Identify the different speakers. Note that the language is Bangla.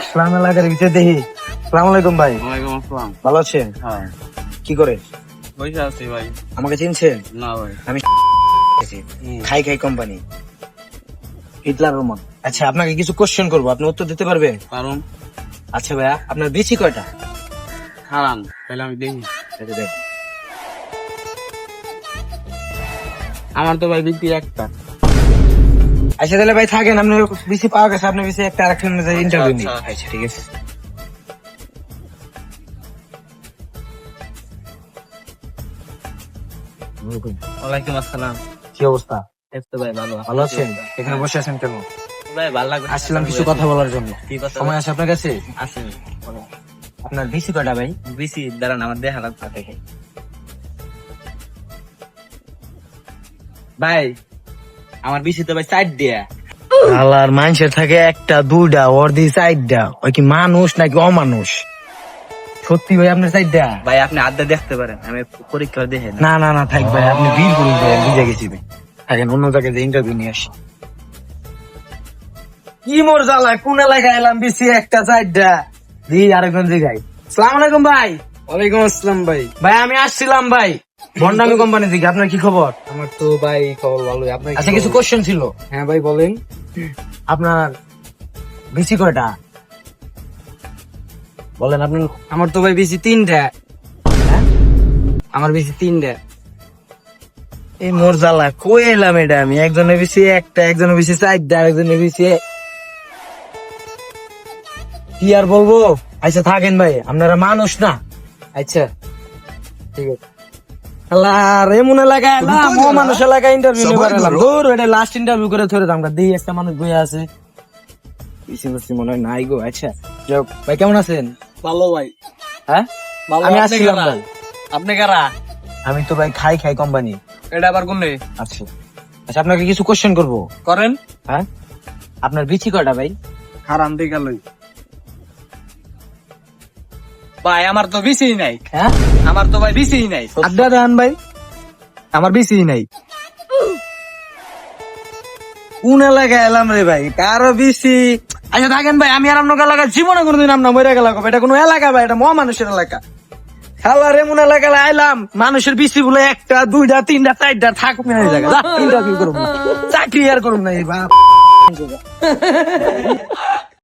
Speaker 1: সালাম এলাকার ভিতরে দেখি। সালাম আলাইকুম ভাই,
Speaker 2: ওয়ালাইকুম আসসালাম।
Speaker 1: ভালো আছেন?
Speaker 2: হ্যাঁ,
Speaker 1: কি করে?
Speaker 2: বসে আছি ভাই।
Speaker 1: আমাকে চিনছেন?
Speaker 2: না ভাই।
Speaker 1: আমি খাই খাই কোম্পানি, হিটলার রোমান। আচ্ছা, আপনাকে কিছু কোশ্চেন করবো, আপনি উত্তর দিতে পারবেন?
Speaker 2: কারণ
Speaker 1: আচ্ছা ভাইয়া, আপনার বিচি কয়টা?
Speaker 2: হারাম, তাহলে আমি দেখি।
Speaker 1: এটা দেখ।
Speaker 2: আমার তো ভাই বিক্রি একটা।
Speaker 1: আচ্ছা তাহলে ভাই থাকেন, আপনার বিসি পাওয়া গেছে, আপনার বিসি একটা আরেকটা ইন্টারভিউ নিই।
Speaker 2: আচ্ছা।
Speaker 1: আচ্ছা ঠিক আছে।
Speaker 2: ওয়ালাইকুম আসসালাম।
Speaker 1: কি অবস্থা?
Speaker 2: এই তো ভাই ভালো।
Speaker 1: ভালো আছেন? এখানে বসে আছেন কেন?
Speaker 2: ভাই ভালো লাগবে।
Speaker 1: আসছিলাম কিছু কথা বলার জন্য।
Speaker 2: কি কথা?
Speaker 1: সময় আছে আপনার কাছে?
Speaker 2: আছে।
Speaker 1: আপনার বিসি কয়টা ভাই?
Speaker 2: বিসি দাঁড়ান, আমার দেখা লাগবে থেকে। ভাই আমার বিসি তো ভাই সাইড দিয়া।
Speaker 1: আল্লাহর মানুষের থাকে একটা দুইটা, ওর দি চারটা। ওই কি মানুষ নাকি অমানুষ? সত্যি ভাই আপনার চারটা?
Speaker 2: ভাই আপনি আড্ডা দেখতে পারেন, আমি পরীক্ষা দেখে না।
Speaker 1: না না না, থাক ভাই, আপনি বীর করুন ভাই, আমি বুঝে গেছি ভাই। থাকেন, অন্য জায়গায় যে ইন্টারভিউ নিয়ে আসি। কি মোর জ্বালায়, কোন এলাকায় এলাম, বিসি একটা চারটা দি আরেকজন জায়গায়। সালাম আলাইকুম ভাই।
Speaker 2: ওয়ালাইকুম আসসালাম ভাই।
Speaker 1: ভাই আমি আসছিলাম ভাই ভন্ডামি কোম্পানি থেকে, আপনার কি খবর?
Speaker 2: আমার তো ভাই খবর ভালোই। আপনার
Speaker 1: আচ্ছা কিছু কোশ্চেন ছিল।
Speaker 2: হ্যাঁ ভাই বলেন।
Speaker 1: আপনার বিসি কয়টা বলেন আপনি?
Speaker 2: আমার তো ভাই বেশি তিনটা।
Speaker 1: হ্যাঁ?
Speaker 2: আমার বেশি তিনটা।
Speaker 1: এই মোর জ্বালা কই এলাম এটা আমি, একজনের বেশি একটা, একজনের বেশি চারটা, আরেকজনের বেশি কি আর বলবো। আচ্ছা থাকেন ভাই, আপনারা মানুষ না। আচ্ছা ঠিক আছে। আল্লাহ, এমন এলাকায় এলাম, ও মানুষ এলাকায় ইন্টারভিউ নেবার এলাম। দূর, এটা লাস্ট ইন্টারভিউ করে ধরে আমরা দিই, একটা মানুষ বইয়া আছে। বেশি বেশি মনে হয় নাই গো। আচ্ছা যাক ভাই, কেমন আছেন?
Speaker 2: ভালো ভাই।
Speaker 1: হ্যাঁ
Speaker 2: ভালো।
Speaker 1: আমি
Speaker 2: আপনি
Speaker 1: আসছিলাম
Speaker 2: কারা?
Speaker 1: ভাই।
Speaker 2: আপনি কারা?
Speaker 1: আমি তো ভাই খাই খাই কোম্পানি।
Speaker 2: এটা আবার কোন?
Speaker 1: আচ্ছা আচ্ছা, আপনাকে কিছু কোশ্চেন করবো।
Speaker 2: করেন।
Speaker 1: হ্যাঁ, আপনার বিচি কয়টা ভাই?
Speaker 2: হারাম দিকে লই। ভাই আমার তো বেশি নাই।
Speaker 1: হ্যাঁ,
Speaker 2: আমার তো ভাই বেশি নাই।
Speaker 1: আড্ডা দেন ভাই।
Speaker 2: আমার বেশি নাই।
Speaker 1: কোন এলাকায় এলাম রে ভাই, কারো বিচি। আচ্ছা থাকেন ভাই, আমি আর আপনার এলাকায় জীবনে কোনোদিন আমরা মরে গেলাম। এটা কোনো এলাকা ভাই, এটা মহামানুষের এলাকা। খেলার এমন এলাকায় আইলাম, মানুষের বিচি বলে একটা দুইটা তিনটা চারটা, থাকুক না এই জায়গা। ইন্টারভিউ করুন না, চাকরি আর করুন না এই বাপ।